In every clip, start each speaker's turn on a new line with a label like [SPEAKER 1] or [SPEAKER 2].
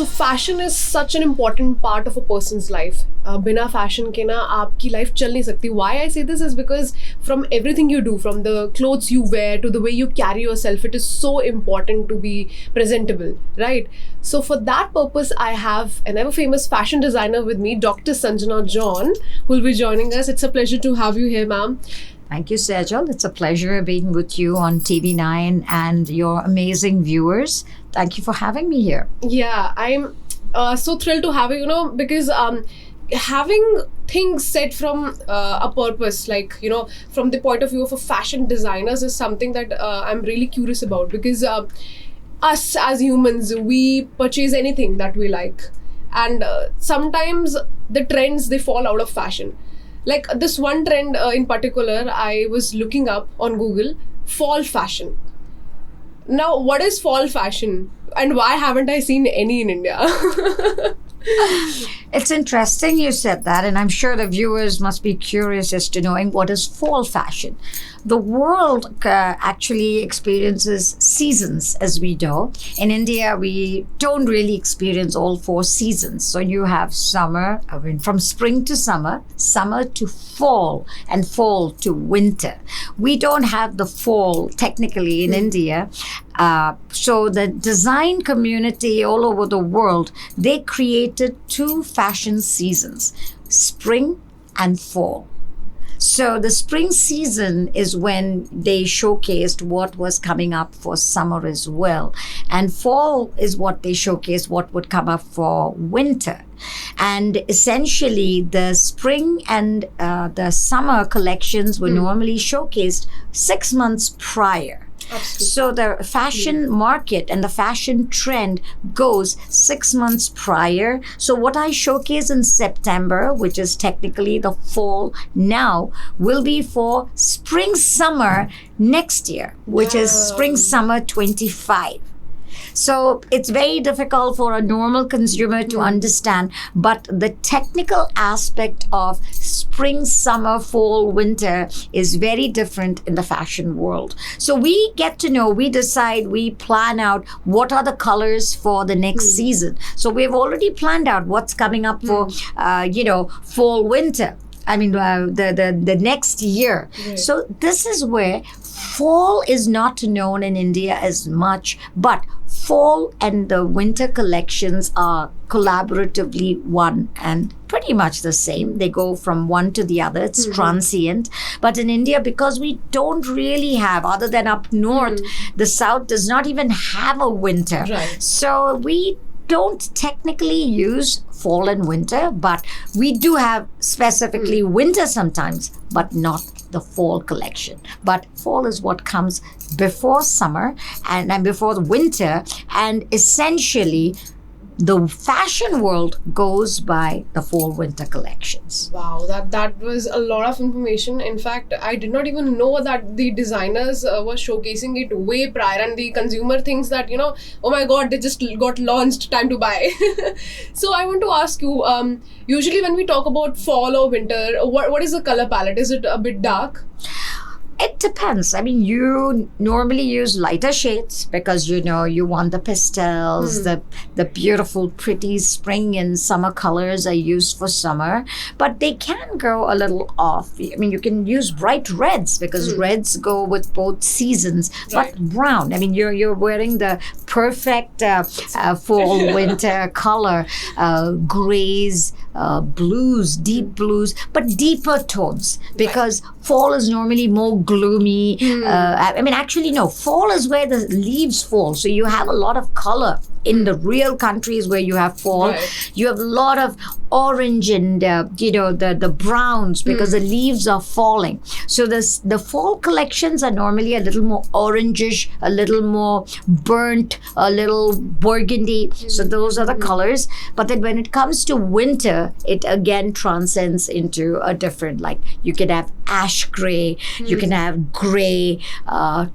[SPEAKER 1] fashion is such an important part of a person's life. Bina fashion ke na aapki life chal nahi sakti. Why I say this is because from everything you do, from the clothes you wear to the way you carry yourself, it is so important to be presentable, right? So for that purpose, I have an ever famous fashion designer with me, Dr. Sanjana Jon, who will be joining us. It's a pleasure to have you here, ma'am.
[SPEAKER 2] Thank you, Sejal. It's a pleasure being with you on TV9 and your amazing viewers. Thank you for having me here.
[SPEAKER 1] Yeah, I'm so thrilled to have you, because having things said from a purpose, like, from the point of view of a fashion designers is something that I'm really curious about, because us as humans, we purchase anything that we like. And sometimes the trends, they fall out of fashion. Like this one trend in particular, I was looking up on Google, fall fashion. Now, what is fall fashion and why haven't I seen any in India?
[SPEAKER 2] It's interesting you said that, and I'm sure the viewers must be curious as to knowing what is fall fashion. The world actually experiences seasons, as we know. In India, we don't really experience all 4 seasons. So you have summer, from spring to summer, summer to fall, and fall to winter. We don't have the fall technically in India. So the design community all over the world, they created 2 fashion seasons, spring and fall. So the spring season is when they showcased what was coming up for summer as well. And fall is what they showcased what would come up for winter. And essentially the spring and the summer collections were normally showcased 6 months prior.
[SPEAKER 1] Absolutely.
[SPEAKER 2] So the fashion market and the fashion trend goes 6 months prior. So what I showcase in September, which is technically the fall now, will be for spring summer next year, which is spring summer 25. So it's very difficult for a normal consumer to understand, but the technical aspect of spring, summer, fall, winter is very different in the fashion world. So we get to know, we decide, we plan out what are the colors for the next season. So we've already planned out what's coming up for, fall, winter. I mean, the next year.
[SPEAKER 1] Right.
[SPEAKER 2] So this is where fall is not known in India as much, but fall and the winter collections are collaboratively one and pretty much the same. They go from one to the other. It's transient. But in India, because we don't really have, other than up north, the south does not even have a winter.
[SPEAKER 1] Right.
[SPEAKER 2] So we don't technically use fall and winter, but we do have specifically winter sometimes, but not the fall collection. But fall is what comes before summer and before the winter, and essentially the fashion world goes by the fall winter collections.
[SPEAKER 1] Wow, that was a lot of information. In fact, I did not even know that the designers were showcasing it way prior, and the consumer thinks that, oh my god, they just got launched, time to buy. So I want to ask you, usually when we talk about fall or winter, what is the color palette? Is it a bit dark?
[SPEAKER 2] It depends. I mean, you normally use lighter shades because you want the pastels, the beautiful, pretty spring and summer colors are used for summer, but they can go a little off. I mean, you can use bright reds because reds go with both seasons,
[SPEAKER 1] Right.
[SPEAKER 2] but brown. I mean, you're wearing the perfect fall winter color, grays, blues, deep blues, but deeper tones because fall is normally more gloomy. I mean, actually, no, fall is where the leaves fall. So you have a lot of color. In the real countries where you have fall,
[SPEAKER 1] Right.
[SPEAKER 2] you have a lot of orange and the browns because the leaves are falling. So the fall collections are normally a little more orangish, a little more burnt, a little burgundy. So those are the colors. But then when it comes to winter, it again transcends into a different, like you can have ash gray, you can have gray,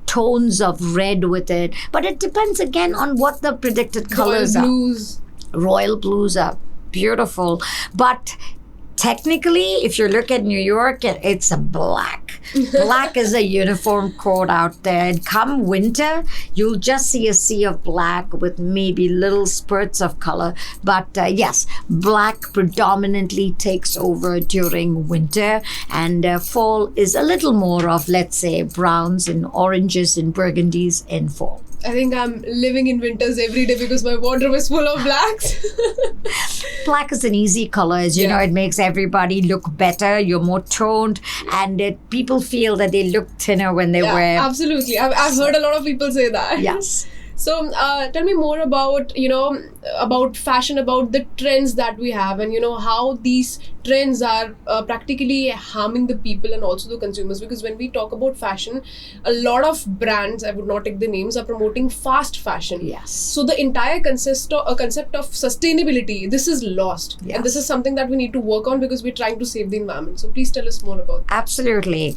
[SPEAKER 2] tones of red with it. But it depends again on what the predicted colors
[SPEAKER 1] Royal
[SPEAKER 2] are.
[SPEAKER 1] blues.
[SPEAKER 2] Royal blues are beautiful, but Technically, if you look at New York, it's a black. Black is a uniform code out there. And come winter, you'll just see a sea of black with maybe little spurts of color. But yes, black predominantly takes over during winter, and fall is a little more of, let's say, browns and oranges and burgundies in fall.
[SPEAKER 1] I think I'm living in winters every day because my wardrobe is full of blacks.
[SPEAKER 2] Black is an easy color, as you know. It makes everybody look better. You're more toned, and people feel that they look thinner when they wear.
[SPEAKER 1] Absolutely. I've heard a lot of people say that.
[SPEAKER 2] Yes.
[SPEAKER 1] So tell me more about, about fashion, about the trends that we have, and, how these trends are practically harming the people and also the consumers. Because when we talk about fashion, a lot of brands, I would not take the names, are promoting fast fashion.
[SPEAKER 2] Yes.
[SPEAKER 1] So the entire concept of sustainability, this is lost.
[SPEAKER 2] Yes.
[SPEAKER 1] And this is something that we need to work on because we're trying to save the environment. So please tell us more about that.
[SPEAKER 2] Absolutely.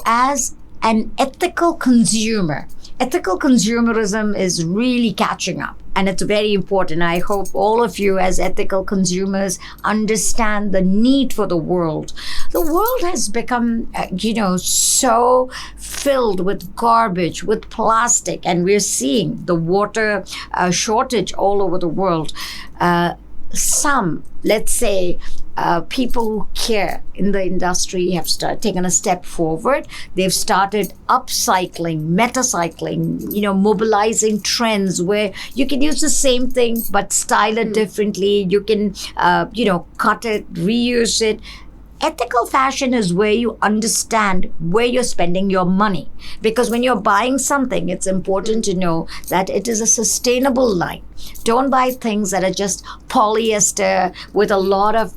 [SPEAKER 2] As an ethical consumer, ethical consumerism is really catching up, and it's very important. I hope all of you as ethical consumers understand the need for the world. The world has become, so filled with garbage, with plastic, and we're seeing the water shortage all over the world. Some, let's say, people who care in the industry have taken a step forward. They've started upcycling, metacycling, mobilizing trends where you can use the same thing but style it differently. You can, cut it, reuse it. Ethical fashion is where you understand where you're spending your money. Because when you're buying something, it's important to know that it is a sustainable line. Don't buy things that are just polyester with a lot of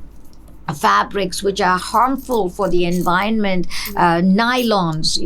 [SPEAKER 2] fabrics which are harmful for the environment, nylons,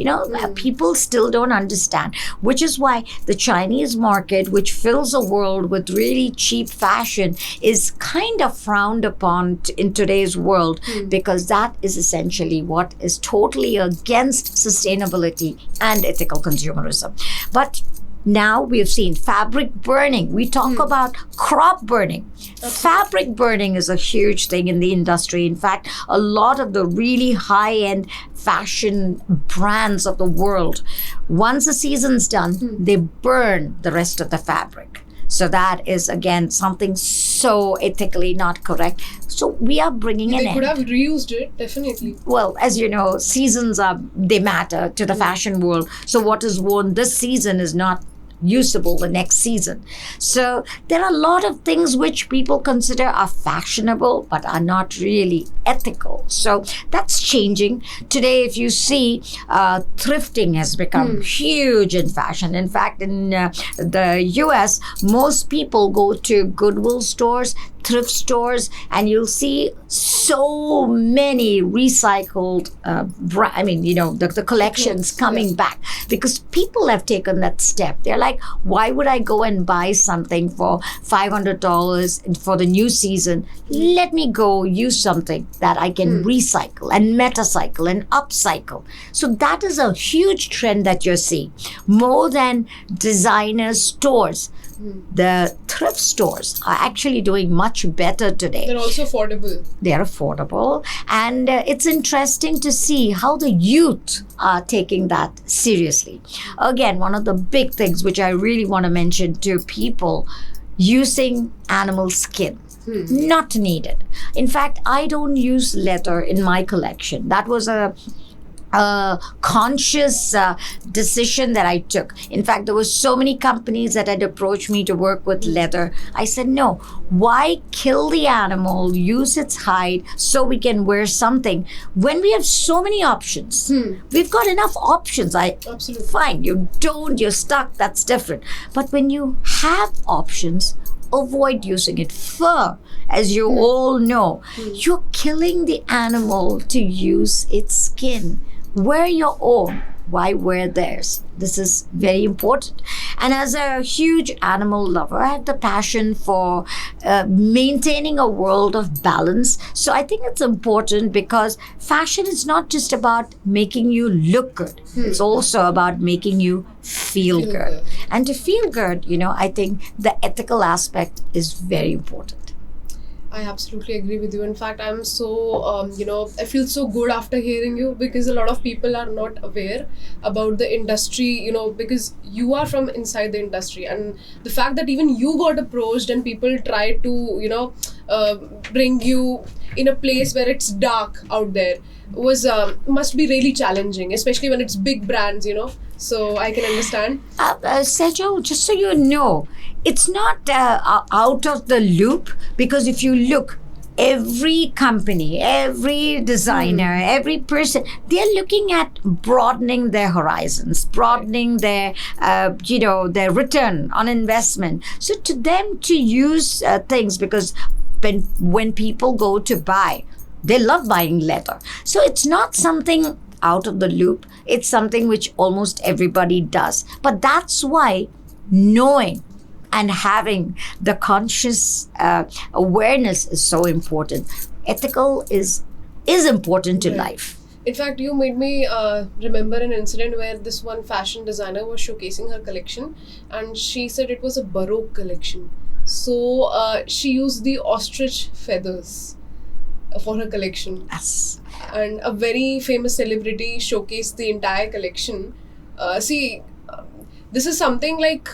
[SPEAKER 2] people still don't understand, which is why the Chinese market, which fills the world with really cheap fashion, is kind of frowned upon in today's world, because that is essentially what is totally against sustainability and ethical consumerism. But now we have seen fabric burning. We talk about crop burning. Fabric burning is a huge thing in the industry. In fact, a lot of the really high-end fashion brands of the world, once the season's done, they burn the rest of the fabric. So that is, again, something so ethically not correct. So we are bringing an end.
[SPEAKER 1] They could have reused it, definitely.
[SPEAKER 2] Well, as you know, seasons they matter to the fashion world. So what is worn this season is not usable the next season. So there are a lot of things which people consider are fashionable but are not really ethical. So that's changing. Today, if you see, thrifting has become huge in fashion. In fact, in the US, most people go to Goodwill stores, thrift stores, and you'll see so many recycled, the collections coming back, because people have taken that step. They're like, why would I go and buy something for $500 for the new season? Let me go use something that I can recycle and metacycle and upcycle. So that is a huge trend that you're seeing. More than designer stores, the thrift stores are actually doing much better today.
[SPEAKER 1] They're also affordable.
[SPEAKER 2] They're affordable. And it's interesting to see how the youth are taking that seriously. Again, one of the big things which I really want to mention to people, using animal skin. Not needed. In fact, I don't use leather in my collection. That was a conscious decision that I took. In fact, there were so many companies that had approached me to work with leather. I said, no, why kill the animal, use its hide so we can wear something when we have so many options? We've got enough options.
[SPEAKER 1] Absolutely.
[SPEAKER 2] Fine, you're stuck, that's different. But when you have options, avoid using it. Fur, as you all know, you're killing the animal to use its skin. Wear your own. Why wear theirs? This is very important. And as a huge animal lover, I have the passion for maintaining a world of balance. So I think it's important, because fashion is not just about making you look good. It's also about making you feel good. And to feel good, I think the ethical aspect is very important.
[SPEAKER 1] I absolutely agree with you. In fact, I'm so, I feel so good after hearing you, because a lot of people are not aware about the industry, because you are from inside the industry. And the fact that even you got approached and people try to, uh, bring you in a place where it's dark out there was, must be really challenging, especially when it's big brands, So I can understand.
[SPEAKER 2] Sejo, just so you know, it's not out of the loop, because if you look, every company, every designer, every person, they're looking at broadening their horizons, broadening their, their return on investment. So to them to use things, because when people go to buy, they love buying leather. So it's not something out of the loop. It's something which almost everybody does. But that's why knowing and having the conscious awareness is so important. Ethical is important to
[SPEAKER 1] Right.
[SPEAKER 2] life.
[SPEAKER 1] In fact, you made me remember an incident where this one fashion designer was showcasing her collection, and she said it was a Baroque collection. So she used the ostrich feathers for her collection,
[SPEAKER 2] Yes.
[SPEAKER 1] and a very famous celebrity showcased the entire collection. See, this is something like,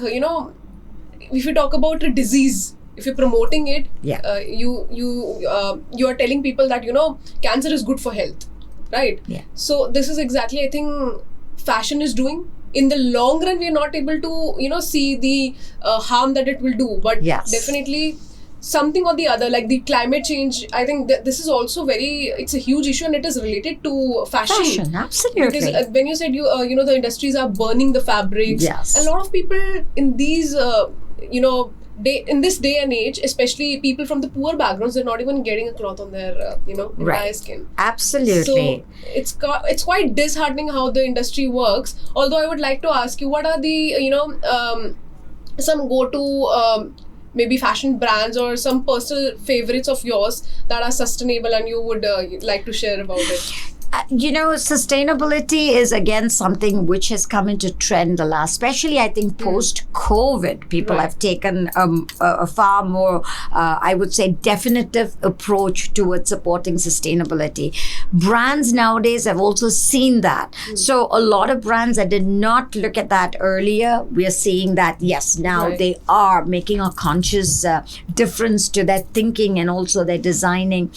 [SPEAKER 1] if you talk about a disease, if you're promoting it,
[SPEAKER 2] Yeah.
[SPEAKER 1] you are telling people that cancer is good for health, right?
[SPEAKER 2] Yeah.
[SPEAKER 1] So this is exactly, I think, fashion is doing. In the long run, we are not able to see the harm that it will do, but
[SPEAKER 2] Yes.
[SPEAKER 1] definitely something or the other, like the climate change. I think that this is also it's a huge issue, and it is related to fashion.
[SPEAKER 2] Fashion, absolutely.
[SPEAKER 1] Because when you said the industries are burning the fabrics,
[SPEAKER 2] Yes.
[SPEAKER 1] a lot of people in these in this day and age, especially people from the poor backgrounds, they're not even getting a cloth on their entire
[SPEAKER 2] Right.
[SPEAKER 1] skin.
[SPEAKER 2] Absolutely.
[SPEAKER 1] So it's quite disheartening how the industry works. Although I would like to ask you, what are the some go to maybe fashion brands or some personal favorites of yours that are sustainable and you would like to share about it?
[SPEAKER 2] Sustainability is again something which has come into trend the last, especially I think post-COVID. People
[SPEAKER 1] Right.
[SPEAKER 2] have taken a far more, I would say, definitive approach towards supporting sustainability. Brands nowadays have also seen that. So a lot of brands that did not look at that earlier, we are seeing that, yes, now
[SPEAKER 1] Right.
[SPEAKER 2] they are making a conscious difference to their thinking and also their designing.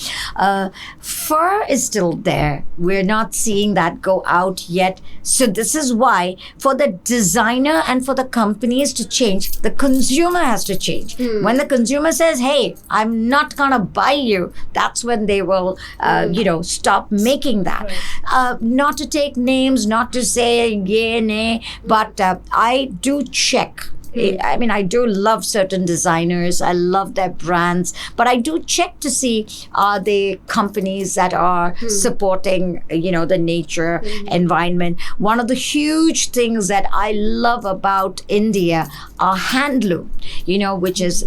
[SPEAKER 2] Fur is still there. We're not seeing that go out yet. So this is why for the designer and for the companies to change, the consumer has to change. When the consumer says, hey, I'm not going to buy you, that's when they will, stop making that. Not to take names, not to say yay, nay, but I do check. I mean, I do love certain designers. I love their brands, but I do check to see are they companies that are supporting, the nature environment. One of the huge things that I love about India are handloom, which is,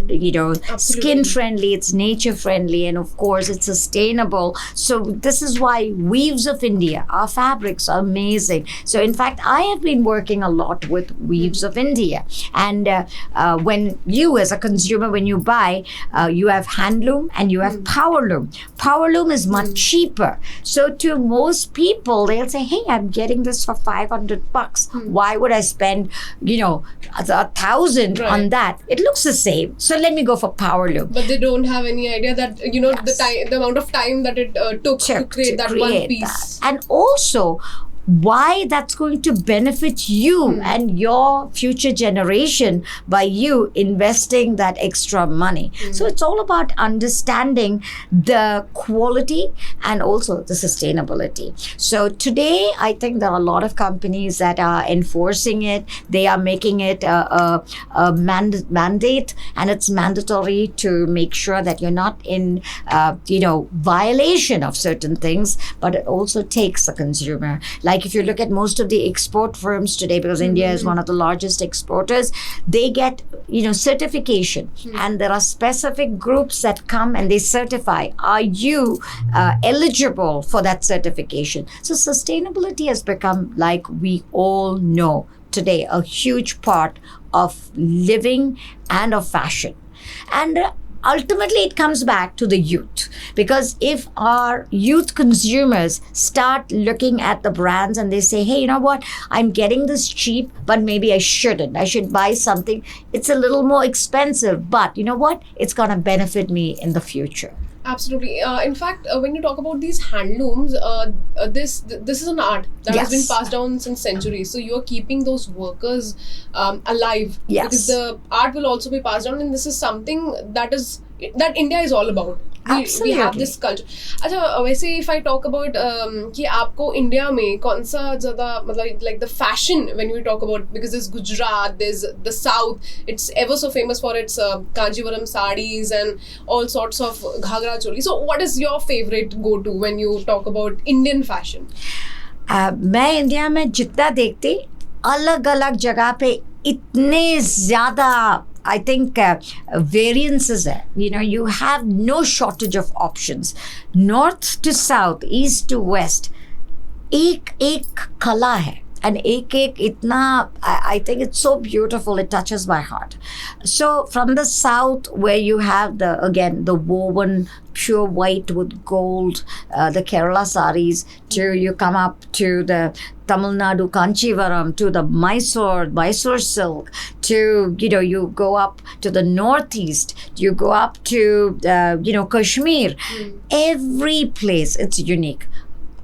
[SPEAKER 2] skin friendly, it's nature friendly, and of course it's sustainable. So this is why Weaves of India, our fabrics are amazing. So in fact, I have been working a lot with Weaves of India. And when you as a consumer, when you buy, you have handloom and you have powerloom. Powerloom is much cheaper. So to most people, they'll say, hey, I'm getting this for $500. Why would I spend, 1,000 on that? It looks the same. So let me go for powerloom.
[SPEAKER 1] But they don't have any idea that the amount of time that it took to create that one piece.
[SPEAKER 2] That. And also why that's going to benefit you and your future generation by you investing that extra money. So it's all about understanding the quality and also the sustainability. So today, I think there are a lot of companies that are enforcing it. They are making it a mandate, and it's mandatory to make sure that you're not in, violation of certain things, but it also takes the consumer. Like if you look at most of the export firms today, because India is one of the largest exporters, they get, certification. And there are specific groups that come and they certify, are you eligible for that certification? So sustainability has become, like we all know today, a huge part of living and of fashion. And ultimately it comes back to the youth, because if our youth consumers start looking at the brands and they say, hey, you know what, I'm getting this cheap, but maybe I shouldn't, I should buy something, it's a little more expensive, but you know what, it's going to benefit me in the future.
[SPEAKER 1] Absolutely. In fact, when you talk about these handlooms, this is an art that has been passed down since centuries. So you are keeping those workers alive, because the art will also be passed down, and this is something that India is all about. We have this culture. अच्छा, वैसे if I talk about कि आपको India में कौन सा ज़्यादा मतलब like the fashion, when we talk about, because there's Gujarat, there's the South, it's ever so famous for its Kanjivaram sarees and all sorts of ghagra choli. So what is your favorite go-to when you talk about Indian fashion?
[SPEAKER 2] मैं India में जितना देखती, अलग अलग जगह पे इतने ज़्यादा I think variances है. You know, you have no shortage of options. North to south, east to west, एक एक कला है. And एक itna, I think it's so beautiful, it touches my heart. So from the south, where you have the woven pure white with gold, the Kerala saris, to you come up to the Tamil Nadu Kanchivaram, to the Mysore silk, to, you know, you go up to the northeast, you go up to, Kashmir. Every place, it's unique.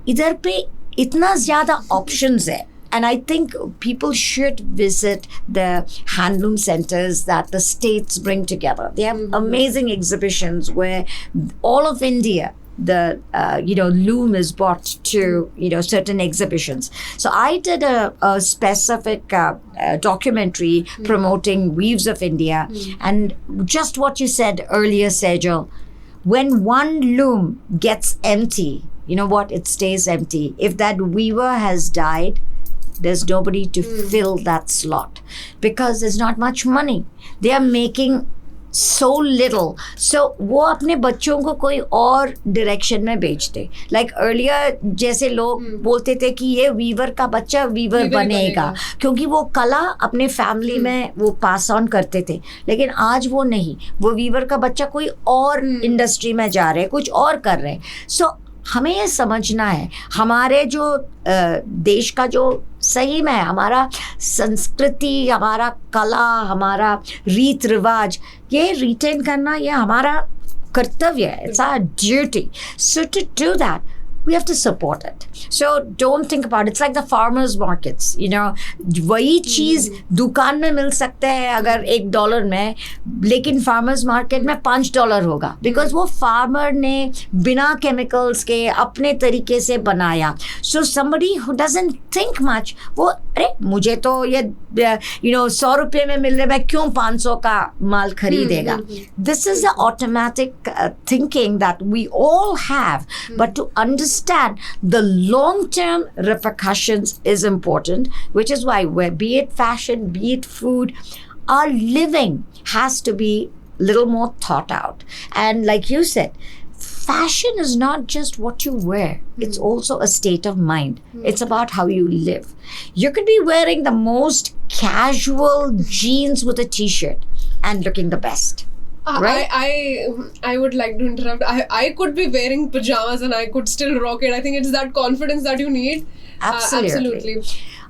[SPEAKER 2] इधर पे इतना ज़्यादा options है. And I think people should visit the handloom centers that the states bring together. They have amazing exhibitions where all of India, the loom is brought to certain exhibitions. So I did a specific documentary promoting Weaves of India, and just what you said earlier, Sejal, when one loom gets empty, you know what? It stays empty. If that weaver has died, there's nobody to fill that slot, because there's not much money. They are making so little. So वो अपने बच्चों को कोई और direction में बेचते. Like earlier, जैसे लोग बोलते थे कि ये वीवर का बच्चा वीवर बनेगा, क्योंकि वो कला अपने फैमिली में वो पास ऑन करते थे. लेकिन आज वो नहीं, वो वीवर का बच्चा कोई और इंडस्ट्री में जा रहे, कुछ और कर रहे. So हमें ये समझना है, हमारे जो देश का जो सही में हमारा संस्कृति, हमारा कला, हमारा रीत रिवाज, ये रिटेन करना ये हमारा कर्तव्य है. It's our duty. So to do that, we have to support it. So don't think about it. It's like the farmers markets, वही चीज़ दुकान में मिल सकता है अगर $1 में, लेकिन farmers market में $5 होगा, because वो farmer ने बिना chemicals के अपने तरीके से बनाया. So somebody who doesn't think much, वो अरे मुझे तो ये $100 में मिल रहा है, मैं क्यों 500 का माल खरीदेगा. This is the automatic thinking that we all have, but to understand the long-term repercussions is important, which is why, be it fashion, be it food, our living has to be a little more thought out. And like you said, fashion is not just what you wear. It's also a state of mind. It's about how you live. You could be wearing the most casual jeans with a t-shirt and looking the best. Right?
[SPEAKER 1] I would like to interrupt. I could be wearing pajamas and I could still rock it. I think it's that confidence that you need. Absolutely.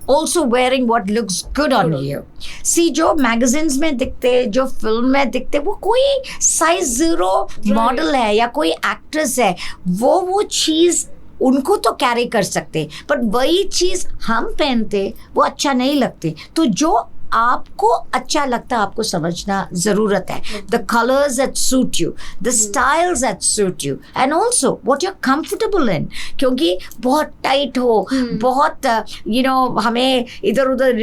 [SPEAKER 2] Also wearing what looks good on you. See, जो magazines में दिखते, जो film में दिखते, वो कोई size 0 model है या कोई actress है, वो चीज़ उनको तो कैरी कर सकते, बट वही चीज़ हम पहनते वो अच्छा नहीं लगती. तो जो आपको अच्छा लगता है आपको समझना ज़रूरत है. The colors that suit you, the styles that suit you, and also what you're comfortable in. क्योंकि बहुत टाइट हो, बहुत हमें इधर उधर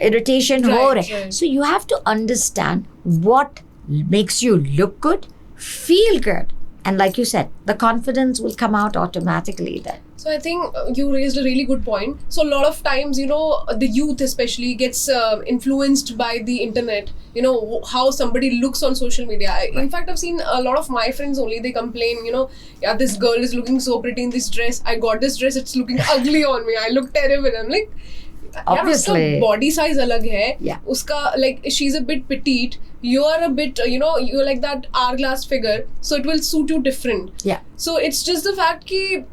[SPEAKER 2] irritation हो रहे. So you have to understand what makes you look good, feel good. And like you said, the confidence will come out automatically then.
[SPEAKER 1] So I think you raised a really good point. So a lot of times, the youth especially gets influenced by the internet, how somebody looks on social media. In fact, I've seen a lot of my friends only, they complain, yeah, this girl is looking so pretty in this dress. I got this dress, it's looking ugly on me. I look terrible. I'm like,
[SPEAKER 2] Obviously.
[SPEAKER 1] यार उसका body size अलग है.
[SPEAKER 2] Yeah.
[SPEAKER 1] उसका like she's a bit petite. You are a bit, you're like that hourglass figure, so it will suit you different.
[SPEAKER 2] Yeah.
[SPEAKER 1] So it's just the fact कि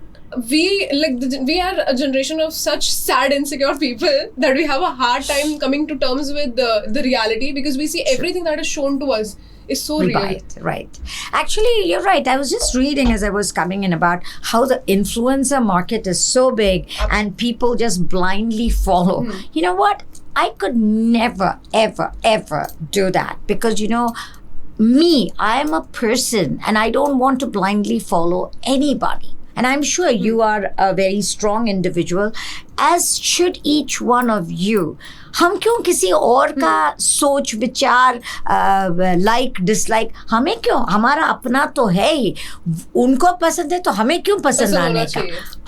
[SPEAKER 1] we are a generation of such sad, insecure people that we have a hard time coming to terms with the reality, because we see everything that is shown to us is so real.
[SPEAKER 2] Right. Actually, you're right. I was just reading as I was coming in about how the influencer market is so big and people just blindly follow. You know what? I could never, ever, ever do that because, me, I am a person and I don't want to blindly follow anybody. And I'm sure you are a very strong individual, as should each one of you. हम क्यों किसी और का सोच विचार like dislike हमें क्यों हमारा अपना तो है ही उनको पसंद है तो हमें क्यों पसंद आने का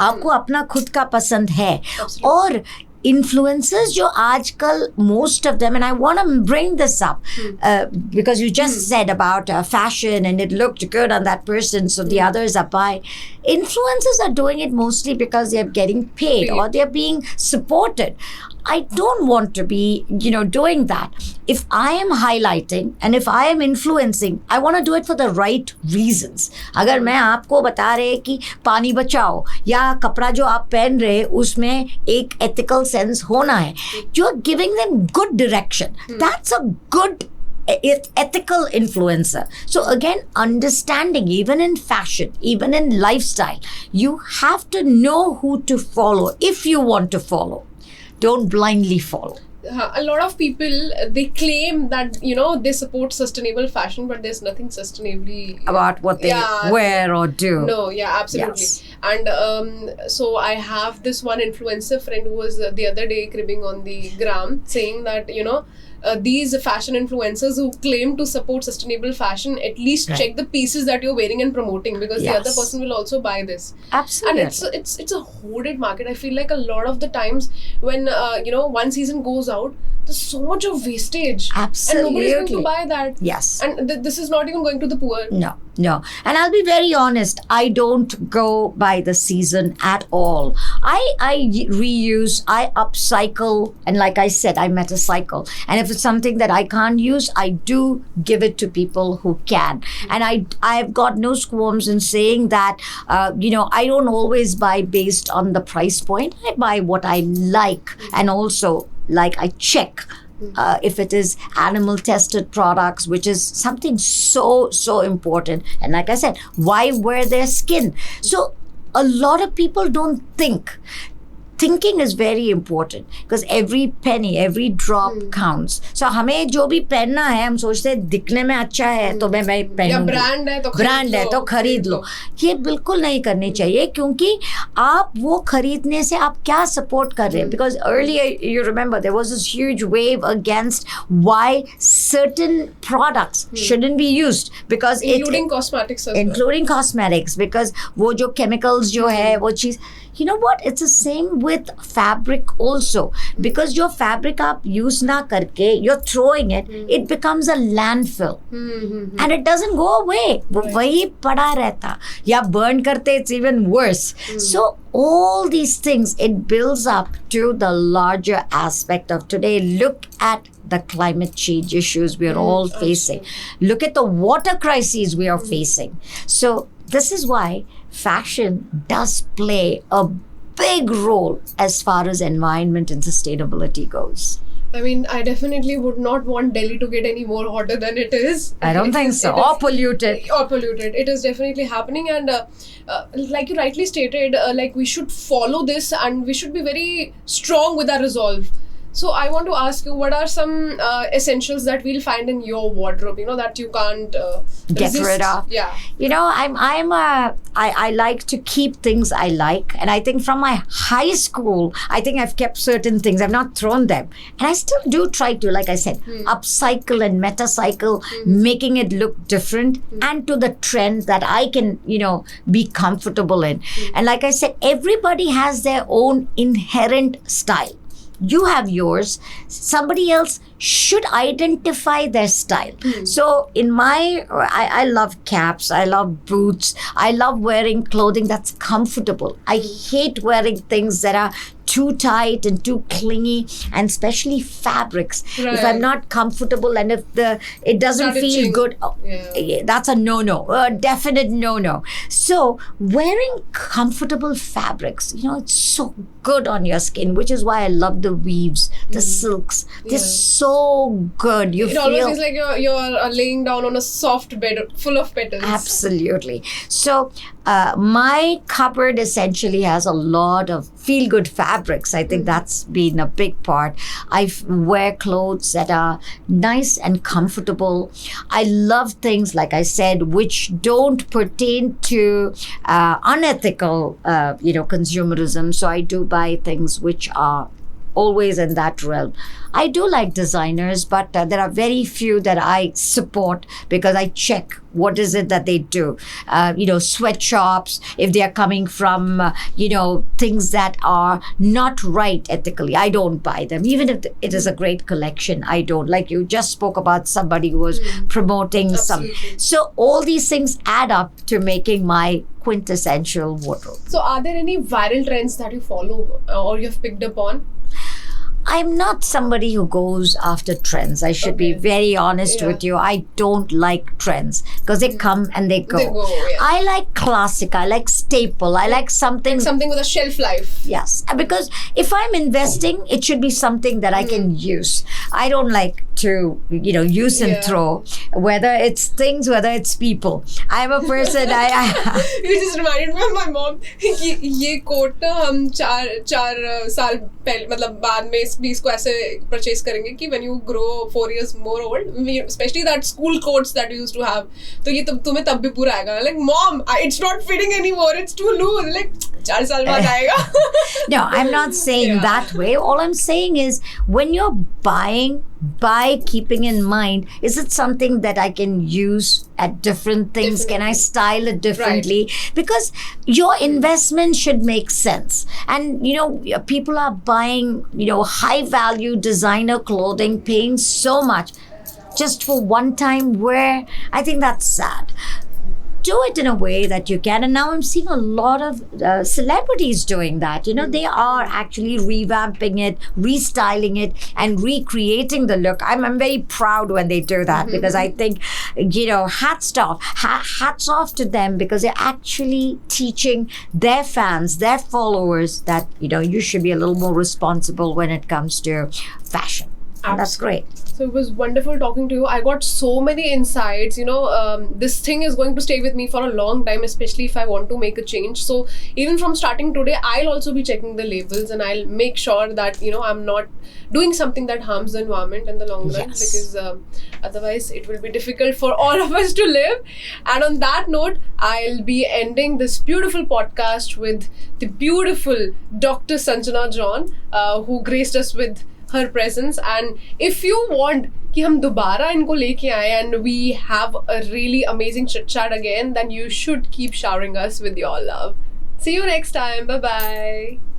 [SPEAKER 2] आपको अपना खुद का पसंद है और influencers जो आजकल most of them and I want to bring this up because you just said about fashion and it looked good on that person so the others are buying. Influencers are doing it mostly because they're getting paid or they're being supported. I don't want to be, doing that. If I am highlighting and if I am influencing, I want to do it for the right reasons. अगर मैं आपको बता रहे कि पानी बचाओ या कपड़ा जो आप पहन रहे उसमें एक ethical sense होना है, you're giving them good direction. That's a good ethical influencer. So again, understanding, even in fashion, even in lifestyle, you have to know who to follow if you want to follow. Don't blindly follow.
[SPEAKER 1] A lot of people, they claim that, they support sustainable fashion, but there's nothing sustainably
[SPEAKER 2] about what they wear or do.
[SPEAKER 1] No, yeah, absolutely. Yes. And so I have this one influencer friend who was the other day cribbing on the gram saying that, these fashion influencers who claim to support sustainable fashion, at least check the pieces that you're wearing and promoting, because the other person will also buy this.
[SPEAKER 2] Absolutely.
[SPEAKER 1] And it's a hoarded market. I feel like a lot of the times when one season goes out, there's so much of wastage.
[SPEAKER 2] Absolutely.
[SPEAKER 1] And nobody's going to buy that.
[SPEAKER 2] Yes.
[SPEAKER 1] And this is not even going to the poor.
[SPEAKER 2] No. And I'll be very honest, I don't go by the season at all. I reuse, I upcycle, and like I said, I metacycle. And if it's something that I can't use, I do give it to people who can. And I've got no qualms in saying that, I don't always buy based on the price point. I buy what I like, and also I check if it is animal tested products, which is something so important. And like I said, why wear their skin? So a lot of people don't think. Thinking is very important because every penny, every drop counts. So हमें जो भी पहनना है हम सोचते हैं दिखने में अच्छा है तो मैं पहनूंगी.
[SPEAKER 1] या ब्रांड है तो
[SPEAKER 2] खरीद लो. ये बिल्कुल नहीं करनी चाहिए क्योंकि आप वो खरीदने से आप क्या सपोर्ट कर रहे हैं? Because earlier you remember there was this huge wave against why certain products shouldn't be used because
[SPEAKER 1] including cosmetics as well.
[SPEAKER 2] Including cosmetics because वो जो chemicals जो है वो चीज. You know what? It's the same with fabric also. Because your fabric आप use ना करके, you're throwing it, it becomes a landfill. And it doesn't go away. वो वही पड़ा रहता. या burn करते, it's even worse. So all these things, it builds up to the larger aspect of today. Look at the climate change issues we are all facing. Look at the water crises we are facing. So this is why fashion does play a big role as far as environment and sustainability goes.
[SPEAKER 1] I mean, I definitely would not want Delhi to get any more hotter than it is.
[SPEAKER 2] I don't think so. Or polluted.
[SPEAKER 1] Or polluted. It is definitely happening. And like you rightly stated, we should follow this and we should be very strong with our resolve. So I want to ask you, what are some essentials that we'll find in your wardrobe, that you can't
[SPEAKER 2] get rid of?
[SPEAKER 1] Yeah.
[SPEAKER 2] I like to keep things I like. And I think from my high school, I think I've kept certain things. I've not thrown them. And I still do try to, like I said, upcycle and metacycle, making it look different and to the trend that I can, be comfortable in. And like I said, everybody has their own inherent style. You have yours. Somebody else should identify their style. So in I love caps. I love boots. I love wearing clothing that's comfortable. I hate wearing things that are too tight and too clingy, and especially fabrics.
[SPEAKER 1] Right.
[SPEAKER 2] If I'm not comfortable and if it doesn't
[SPEAKER 1] Started
[SPEAKER 2] feel
[SPEAKER 1] changing.
[SPEAKER 2] good, that's a no-no, a definite no-no. So wearing comfortable fabrics, it's so good on your skin, which is why I love the weaves, the silks. They're so good. You
[SPEAKER 1] It
[SPEAKER 2] feel
[SPEAKER 1] always feels like you're laying down on a soft bed full of petals.
[SPEAKER 2] absolutely. So my cupboard essentially has a lot of feel-good fabrics. I think that's been a big part. Wear clothes that are nice and comfortable. I love things, like I said, which don't pertain to unethical, consumerism. So I do buy things which are always in that realm. I do like designers, but there are very few that I support because I check what is it that they do. Sweatshops, if they are coming from, things that are not right ethically, I don't buy them. Even if it is a great collection, I don't. Like you just spoke about somebody who was promoting some. So all these things add up to making my quintessential wardrobe.
[SPEAKER 1] So are there any viral trends that you follow or you've picked up on?
[SPEAKER 2] I'm not somebody who goes after trends. I should be very honest with you. I don't like trends because they come and they go. I like classic. I like staple. I like something
[SPEAKER 1] with a shelf life.
[SPEAKER 2] Yes, because if I'm investing, it should be something that I can use. I don't like to, use and throw, whether it's things, whether it's people. I'm a person,
[SPEAKER 1] You just reminded me of my mom कि ये coat ना हम चार साल पहले मतलब बाद में इसको ऐसे परचेज करेंगे कि when you grow 4 years more old, especially that school coats that we used to have, तो ये तुम्हें तब भी पूरा आएगा. Like, mom, it's not fitting anymore. It's too loose. Like 4 साल बाद आएगा.
[SPEAKER 2] No, I'm not saying that way. All I'm saying is when you're buying, buy keeping in mind, is it something that I can use at different things? Can I style it differently? Because your investment should make sense. And, people are buying, high value designer clothing, paying so much just for one time wear. I think that's sad. Do it in a way that you can. And now I'm seeing a lot of celebrities doing that. They are actually revamping it, restyling it, and recreating the look. I'm very proud when they do that because I think, hats off to them because they're actually teaching their fans, their followers that, you should be a little more responsible when it comes to fashion. And that's great.
[SPEAKER 1] So it was wonderful talking to you. I got so many insights. This thing is going to stay with me for a long time, especially if I want to make a change. So even from starting today, I'll also be checking the labels and I'll make sure that, I'm not doing something that harms the environment in the long run, because otherwise it will be difficult for all of us to live. And on that note, I'll be ending this beautiful podcast with the beautiful Dr. Sanjana Jon, who graced us with her presence. And if you want कि हम दोबारा इनको लेके आए and we have a really amazing chit chat again, then you should keep showering us with your love. See you next time. Bye bye.